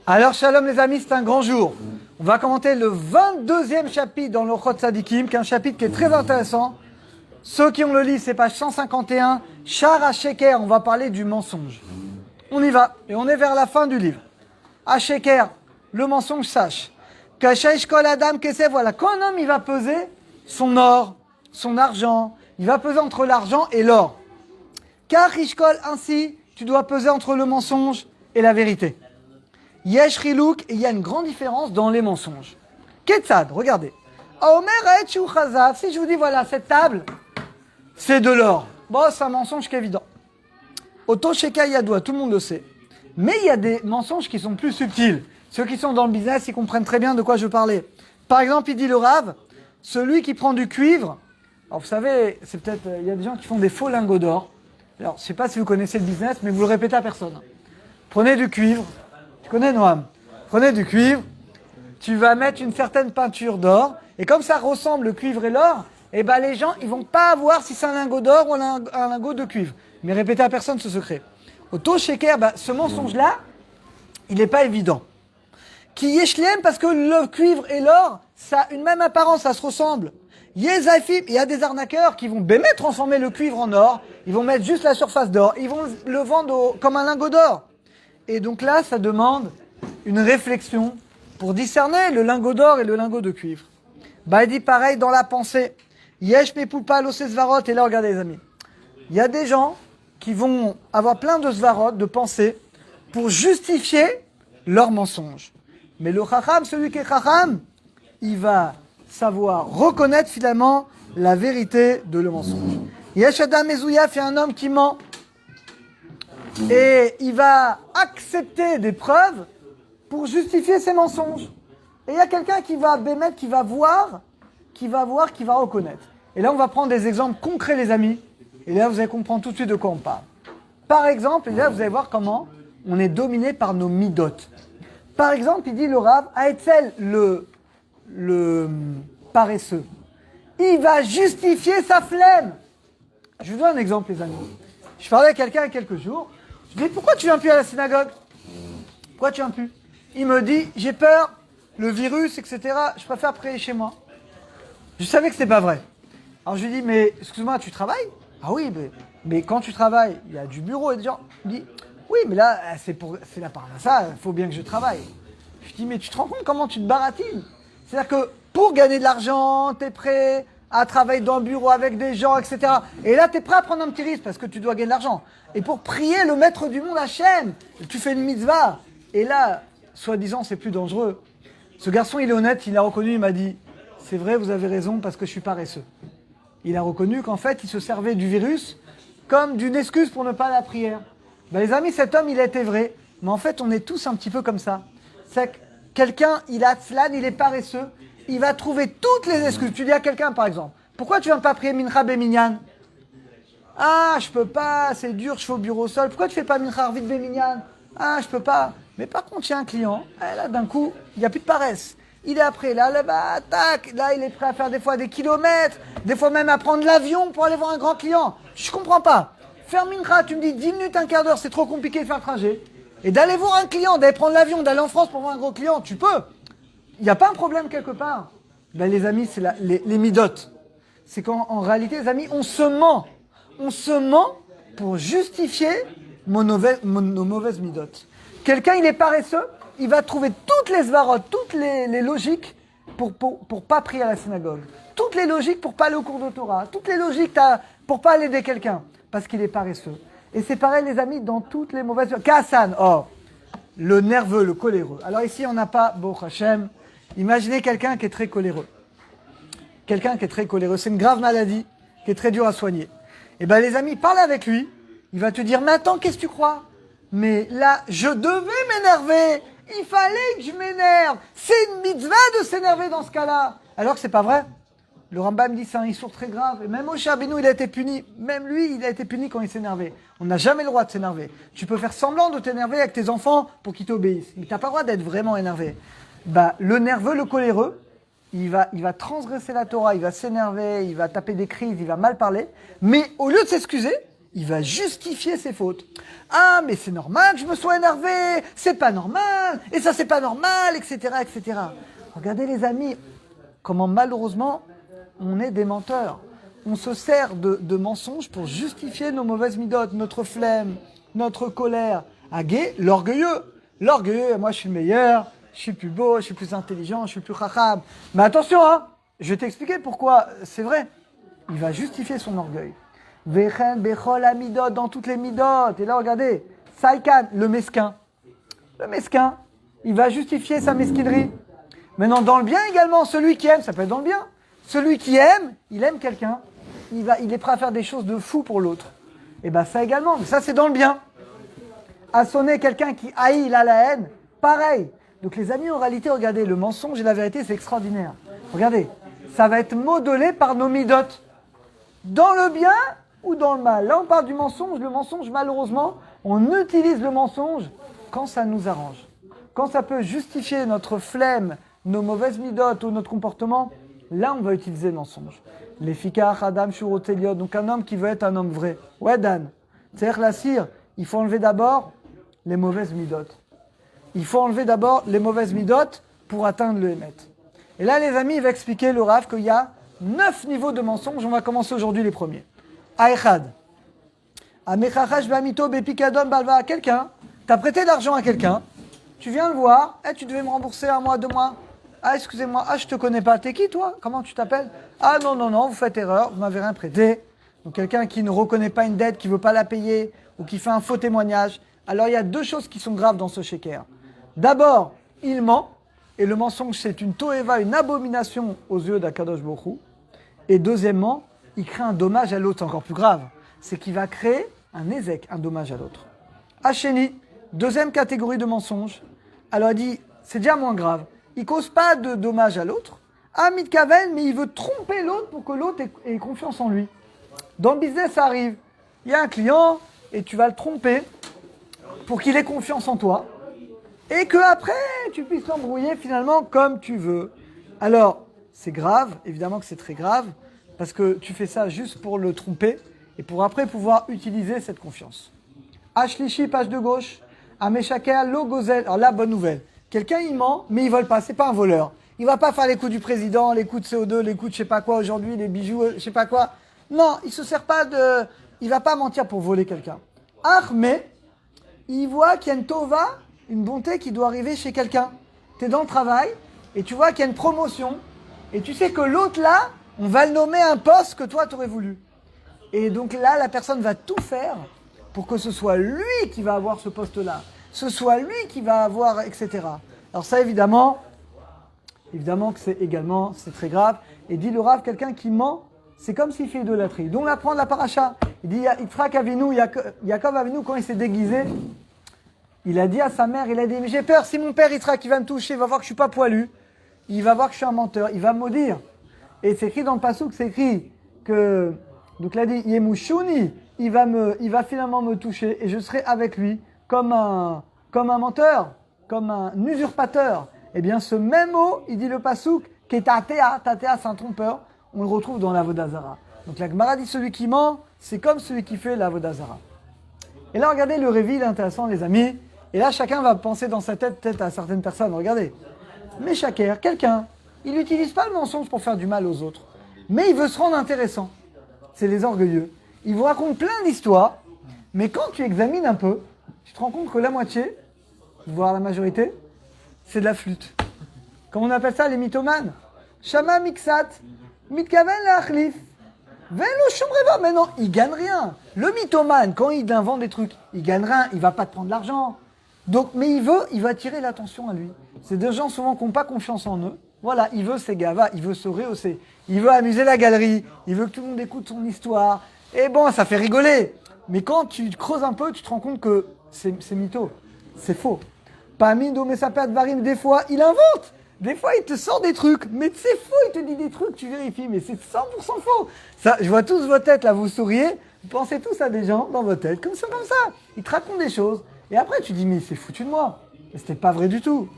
Alors, shalom les amis, c'est un grand jour. On va commenter le 22e chapitre dans le Chot Tzadikim, qui est un chapitre qui est très intéressant. Ceux qui ont le livre, c'est page 151. Shar HaSheker, on va parler du mensonge. On y va, et on est vers la fin du livre. HaSheker, le mensonge, sache. Kashaish Kol Adam Kesef, voilà, quand un homme il va peser son or, son argent, il va peser entre l'argent et l'or. Car Ishkol, ainsi, tu dois peser entre le mensonge et la vérité. Yesh Rilouk, et il y a une grande différence dans les mensonges. Ketzad, regardez. Aomer Haetchu Chazav, si je vous dis, voilà, cette table, c'est de l'or. Bon, c'est un mensonge qui est évident. Oto Sheka Yadoua, tout le monde le sait. Mais il y a des mensonges qui sont plus subtils. Ceux qui sont dans le business, ils comprennent très bien de quoi je parlais. Par exemple, il dit le Rav, celui qui prend du cuivre. Alors vous savez, c'est peut-être, il y a des gens qui font des faux lingots d'or. Alors, je ne sais pas si vous connaissez le business, mais vous le répétez à personne. Prenez du cuivre. Tu connais, Noam? Prenez du cuivre. Tu vas mettre une certaine peinture d'or. Et comme ça ressemble le cuivre et l'or, eh ben les gens, ils vont pas voir si c'est un lingot d'or ou un lingot de cuivre. Mais répétez à personne ce secret. Au taux shaker, ce mensonge-là, il n'est pas évident. Qui yeshlem, parce que le cuivre et l'or, ça a une même apparence, ça se ressemble. Yezafim, il y a des arnaqueurs qui vont transformer le cuivre en or, ils vont mettre juste la surface d'or, ils vont le vendre comme un lingot d'or. Et donc là, ça demande une réflexion pour discerner le lingot d'or et le lingot de cuivre. Bah, il dit pareil dans la pensée. Yesh mepoupa lo sesvarot, et là, regardez les amis. Il y a des gens qui vont avoir plein de svarot, de pensées, pour justifier leur mensonge. Mais le chacham, celui qui est chacham, il va savoir reconnaître finalement la vérité de le mensonge. Yesh adam mezouya, fait un homme qui ment. Et il va accepter des preuves pour justifier ses mensonges. Et il y a quelqu'un qui va bémettre, qui va voir, qui va reconnaître. Et là, on va prendre des exemples concrets, les amis. Et là, vous allez comprendre tout de suite de quoi on parle. Par exemple, et là, vous allez voir comment on est dominé par nos midot. Par exemple, il dit le Rav, Aetzel, le paresseux, il va justifier sa flemme. Je vous donne un exemple, les amis. Je parlais à quelqu'un il y a quelques jours. Je lui dis, pourquoi tu viens plus à la synagogue? Pourquoi tu viens plus? Il me dit, j'ai peur, le virus, etc. Je préfère prier chez moi. Je savais que c'était pas vrai. Alors je lui dis, mais excuse-moi, tu travailles? Ah oui, mais quand tu travailles, il y a du bureau et des gens. Il me dit, oui, mais là, c'est la part de ça, il faut bien que je travaille. Je lui dis, mais tu te rends compte comment tu te baratines? C'est-à-dire que pour gagner de l'argent, tu es prêt à travailler dans le bureau avec des gens, etc. Et là, tu es prêt à prendre un petit risque parce que tu dois gagner de l'argent. Et pour prier le maître du monde Hachem, tu fais une mitzvah. Et là, soi-disant, c'est plus dangereux. Ce garçon, il est honnête, il a reconnu, il m'a dit, c'est vrai, vous avez raison parce que je suis paresseux. Il a reconnu qu'en fait, il se servait du virus comme d'une excuse pour ne pas aller à la prière. Ben, les amis, cet homme, il a été vrai. Mais en fait, on est tous un petit peu comme ça. C'est que quelqu'un, il a tzlan, il est paresseux. Il va trouver toutes les excuses. Tu dis à quelqu'un, par exemple, pourquoi tu viens pas prier Mincha Beminyan? Ah, je peux pas, c'est dur, je suis au bureau seul. Pourquoi tu fais pas Mincha Arvit Beminyan? Ah, je peux pas. Mais par contre, il y a un client, là, d'un coup, il n'y a plus de paresse. Il est après, là, tac, là, il est prêt à faire des fois des kilomètres, des fois même à prendre l'avion pour aller voir un grand client. Je comprends pas. Faire Mincha, tu me dis 10 minutes, un quart d'heure, c'est trop compliqué de faire le trajet. Et d'aller voir un client, d'aller prendre l'avion, d'aller en France pour voir un gros client, tu peux. Il n'y a pas un problème quelque part. Ben, les amis, c'est les midot. C'est qu'en réalité, les amis, on se ment. On se ment pour justifier nos mauvaises midot. Quelqu'un, il est paresseux, il va trouver toutes les svarot, toutes les logiques pour pas prier à la synagogue. Toutes les logiques pour pas aller au cours de Torah. Toutes les logiques pour pas aller aider quelqu'un. Parce qu'il est paresseux. Et c'est pareil, les amis, dans toutes les mauvaises... Kassan, le nerveux, le coléreux. Alors ici, on n'a pas, Baruch Hashem. Imaginez quelqu'un qui est très coléreux. Quelqu'un qui est très coléreux. C'est une grave maladie qui est très dure à soigner. Et bien, les amis, parle avec lui. Il va te dire, mais attends, qu'est-ce que tu crois? Mais là, je devais m'énerver. Il fallait que je m'énerve. C'est une mitzvah de s'énerver dans ce cas-là. Alors que c'est pas vrai. Le Rambam dit c'est un issour très grave. Et même Moshe Rabbeinu, il a été puni. Même lui, il a été puni quand il s'est énervé. On n'a jamais le droit de s'énerver. Tu peux faire semblant de t'énerver avec tes enfants pour qu'ils t'obéissent. Mais tu n'as pas le droit d'être vraiment énervé. Le nerveux, le coléreux, il va transgresser la Torah, il va s'énerver, il va taper des crises, il va mal parler. Mais au lieu de s'excuser, Il va justifier ses fautes. Ah, mais c'est normal que je me sois énervé, c'est pas normal, et ça c'est pas normal, etc., etc. Regardez les amis, comment malheureusement on est des menteurs. On se sert de mensonges pour justifier nos mauvaises midotes, notre flemme, notre colère. Agé, l'orgueilleux. L'orgueilleux, moi je suis le meilleur, je suis plus beau, je suis plus intelligent, je suis plus chacham. Mais attention, hein, je vais t'expliquer pourquoi c'est vrai. Il va justifier son orgueil. Vechen bechol amidot, dans toutes les midotes. Et là, regardez, Saïkan, le mesquin. Le mesquin, il va justifier sa mesquinerie. Maintenant, dans le bien également, celui qui aime, ça peut être dans le bien. Celui qui aime, il aime quelqu'un. Il est prêt à faire des choses de fou pour l'autre. Et bien ça également, mais ça c'est dans le bien. Assonner quelqu'un qui haït, il a la haine, pareil. Donc les amis, en réalité, regardez, le mensonge et la vérité, c'est extraordinaire. Regardez, ça va être modelé par nos midotes. Dans le bien ou dans le mal. Là, on parle du mensonge. Le mensonge, malheureusement, on utilise le mensonge quand ça nous arrange. Quand ça peut justifier notre flemme, nos mauvaises midotes ou notre comportement, là, on va utiliser le mensonge. Les fikach, Adam, Shuroteliot, donc un homme qui veut être un homme vrai. Ouais, Dan. C'est-à-dire, la cire, il faut enlever d'abord les mauvaises midotes. Il faut enlever d'abord les mauvaises midotes pour atteindre le Hémet. Et là, les amis, il va expliquer le Rav qu'il y a 9 niveaux de mensonges. On va commencer aujourd'hui les premiers. Aïchad. Amechachash bamito bepikadon balva. Quelqu'un, t'as prêté de l'argent à quelqu'un, tu viens le voir, tu devais me rembourser un mois, 2 mois. Ah, excusez-moi, je te connais pas. T'es qui, toi? Comment tu t'appelles? Ah, non, vous faites erreur, vous m'avez rien prêté. Donc, quelqu'un qui ne reconnaît pas une dette, qui veut pas la payer, ou qui fait un faux témoignage. Alors, il y a 2 choses qui sont graves dans ce sheker. D'abord, il ment, et le mensonge, c'est une toeva, une abomination aux yeux d'Akadosh Baruch Hu. Et deuxièmement, il crée un dommage à l'autre, c'est encore plus grave. C'est qu'il va créer un ézek, un dommage à l'autre. Hachéni, deuxième catégorie de mensonge. Alors, il dit, c'est déjà moins grave. Il cause pas de dommage à l'autre. Amit Kaven, mais il veut tromper l'autre pour que l'autre ait confiance en lui. Dans le business, ça arrive. Il y a un client et tu vas le tromper pour qu'il ait confiance en toi et que après tu puisses l'embrouiller finalement comme tu veux. Alors, c'est grave, évidemment que c'est très grave, parce que tu fais ça juste pour le tromper et pour après pouvoir utiliser cette confiance. Ashlishi, page de gauche. Ameshaker, logozel. Alors là, bonne nouvelle. Quelqu'un, il ment, mais il vole pas. C'est pas un voleur. Il va pas faire les coups du président, les coups de CO2, les coups de je sais pas quoi aujourd'hui, les bijoux, je sais pas quoi. Non, il se sert pas de... Il va pas mentir pour voler quelqu'un. Mais il voit qu'il y a une tova, une bonté qui doit arriver chez quelqu'un. Tu es dans le travail et tu vois qu'il y a une promotion et tu sais que l'autre là, on va le nommer un poste que toi tu aurais voulu. Et donc là, la personne va tout faire pour que ce soit lui qui va avoir ce poste-là. Ce soit lui qui va avoir, etc. Alors ça, évidemment que c'est très grave. Et dit le Rav, quelqu'un qui ment, c'est comme s'il fait idolâtrie. Donc on apprend de la paracha. Il dit, Yitzhak Avinu, Yaakov Avinu, quand il s'est déguisé, il a dit à sa mère, il a dit, mais j'ai peur, si mon père Yitzhak, il va me toucher, il va voir que je suis pas poilu, il va voir que je suis un menteur, il va me maudire. Et c'est écrit dans le Passouk, c'est écrit que, donc il a dit, Yemushuni, il va finalement me toucher et je serai avec lui comme un menteur, comme un usurpateur. Eh bien, ce même mot, il dit le Passouk, qui est Tatea, c'est un trompeur, on le retrouve dans l'Avodah Zara. Donc la Gemara dit celui qui ment, c'est comme celui qui fait l'Avodah Zara. Et là, regardez, le réveil, il est intéressant, les amis. Et là, chacun va penser dans sa tête, peut-être à certaines personnes, regardez. Mais quelqu'un, il n'utilise pas le mensonge pour faire du mal aux autres. Mais il veut se rendre intéressant. C'est les orgueilleux. Il vous raconte plein d'histoires, mais quand tu examines un peu, tu te rends compte que la moitié, voire la majorité, c'est de la flûte. Comment on appelle ça, les mythomanes? Shama Miksat, Mitkaven la Achlif, Velo Shumreva. Mais non, il gagne rien. Le mythomane, quand il invente des trucs, il gagne rien, il va pas te prendre l'argent. Donc, mais il va attirer l'attention à lui. C'est des gens souvent qui n'ont pas confiance en eux. Voilà, il veut ses gavas, il veut se rehausser, il veut amuser la galerie, il veut que tout le monde écoute son histoire. Et bon, ça fait rigoler. Mais quand tu creuses un peu, tu te rends compte que c'est mytho, c'est faux. Pamindo Mesapet Varim, des fois, il invente. Des fois, il te sort des trucs, mais c'est faux, il te dit des trucs, tu vérifies, mais c'est 100% faux. Ça, je vois tous vos têtes, là, vous souriez, vous pensez tous à des gens dans vos têtes, comme ça. Ils te racontent des choses, et après, tu dis, mais c'est foutu de moi. Mais c'était pas vrai du tout.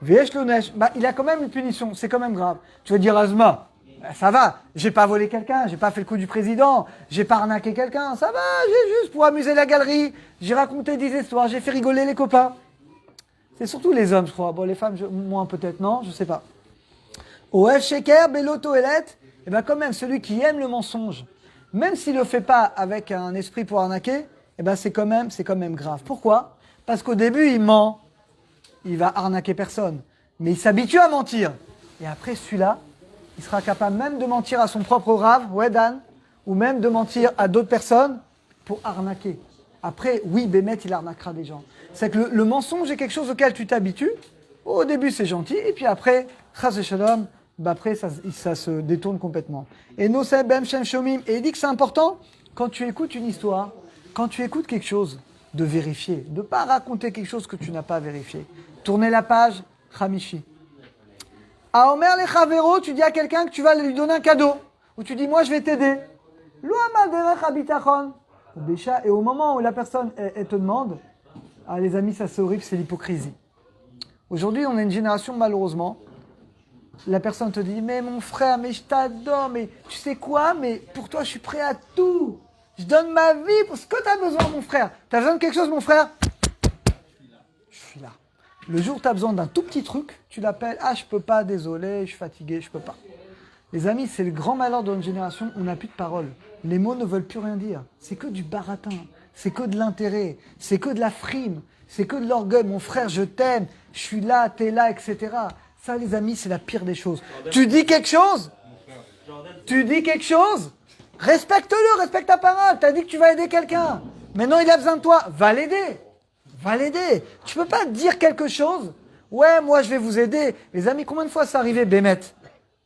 Vesh Lonesh, il a quand même une punition, c'est quand même grave. Tu vas dire, Azma, Ça va, j'ai pas volé quelqu'un, j'ai pas fait le coup du président, j'ai pas arnaqué quelqu'un, ça va, j'ai juste pour amuser la galerie, j'ai raconté des histoires, j'ai fait rigoler les copains. C'est surtout les hommes, je crois. Bon, les femmes, moins peut-être, non, je sais pas. Oev sheker beloto elet, et ben quand même, celui qui aime le mensonge, même s'il le fait pas avec un esprit pour arnaquer, et ben c'est quand même grave. Pourquoi? Parce qu'au début, il ment, il va arnaquer personne, mais il s'habitue à mentir. Et après, celui-là, il sera capable même de mentir à son propre rave, ouais Dan, ou même de mentir à d'autres personnes pour arnaquer. Après, oui, Bémet, il arnaquera des gens. C'est que le mensonge est quelque chose auquel tu t'habitues. Au début, c'est gentil, et puis après, chas et shalom, bah après, ça se détourne complètement. Et Noseb Bem Shem Shomim, et il dit que c'est important, quand tu écoutes une histoire, quand tu écoutes quelque chose, de vérifier, de ne pas raconter quelque chose que tu n'as pas vérifié. Tourner la page, Khamishi. À Omer les Chavero, tu dis à quelqu'un que tu vas lui donner un cadeau, ou tu dis, moi je vais t'aider. Et au moment où la personne elle te demande, ah les amis, ça c'est horrible, c'est l'hypocrisie. Aujourd'hui, on a une génération, malheureusement, la personne te dit, mais mon frère, mais je t'adore, mais tu sais quoi, mais pour toi, je suis prêt à tout. Je donne ma vie pour ce que tu as besoin, mon frère. Tu as besoin de quelque chose, mon frère? Je suis là. Le jour où tu as besoin d'un tout petit truc, tu l'appelles, ah, je peux pas, désolé, je suis fatigué, je peux pas. Les amis, c'est le grand malheur de notre génération, on n'a plus de parole. Les mots ne veulent plus rien dire. C'est que du baratin, c'est que de l'intérêt, c'est que de la frime, c'est que de l'orgueil. Mon frère, je t'aime, je suis là, t'es là, etc. Ça, les amis, c'est la pire des choses. Tu dis quelque chose, respecte-le, respecte ta parole. Tu as dit que tu vas aider quelqu'un. Maintenant, il a besoin de toi, va l'aider. Va l'aider. Tu peux pas dire quelque chose. Ouais, moi, je vais vous aider. Les amis, combien de fois c'est arrivé, Bémet?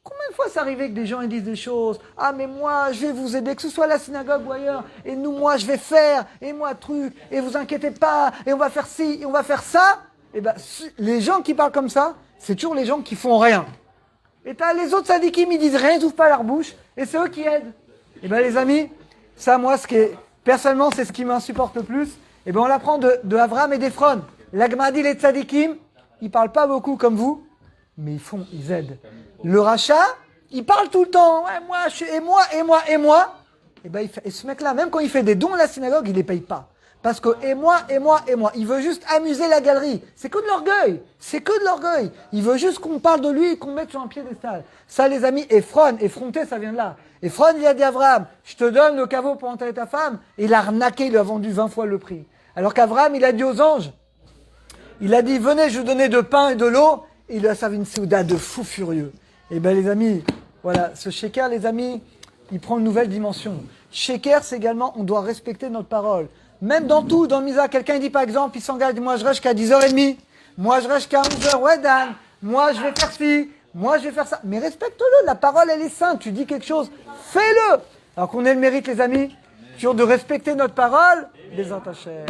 Combien de fois c'est arrivé que des gens ils disent des choses? Ah, mais moi, je vais vous aider, que ce soit à la synagogue ou ailleurs. Et nous, moi, je vais faire. Et moi, truc. Et vous inquiétez pas. Et on va faire ci. Et on va faire ça. Et ben, les gens qui parlent comme ça, c'est toujours les gens qui font rien. Et t'as les autres sadikim, ils disent rien, ils ouvrent pas leur bouche. Et c'est eux qui aident. Et ben, les amis, ça, moi, personnellement, c'est ce qui m'insupporte le plus. Et ben, on l'apprend de Avram et d'Ephron. L'Agmadi, les tzadikim, ils parlent pas beaucoup comme vous, mais ils aident. Le rachat, il parle tout le temps. Ouais, moi, et moi. Et ben, et ce mec-là, même quand il fait des dons à la synagogue, il les paye pas. Parce que, et moi. Il veut juste amuser la galerie. C'est que de l'orgueil. Il veut juste qu'on parle de lui et qu'on mette sur un piédestal. Ça, les amis, effronté, ça vient de là. Ephron, il a dit à Abraham, je te donne le caveau pour enterrer ta femme. Et il a arnaqué, il lui a vendu 20 fois le prix. Alors qu'Abraham, il a dit aux anges, il a dit, venez, je vous donner de pain et de l'eau. Et il lui a servi une souda de fou furieux. Et ben les amis, voilà, ce sheker, les amis, il prend une nouvelle dimension. Sheker, c'est également, on doit respecter notre parole. Même dans tout, dans le misa, quelqu'un dit par exemple, il s'engage, moi je reste jusqu'à 10h30, moi je reste jusqu'à 11h, ouais Dan, moi je vais faire ci, moi je vais faire ça. Mais respecte-le, la parole elle est sainte, tu dis quelque chose, fais-le. Alors qu'on ait le mérite les amis, toujours de respecter notre parole, des Hashem.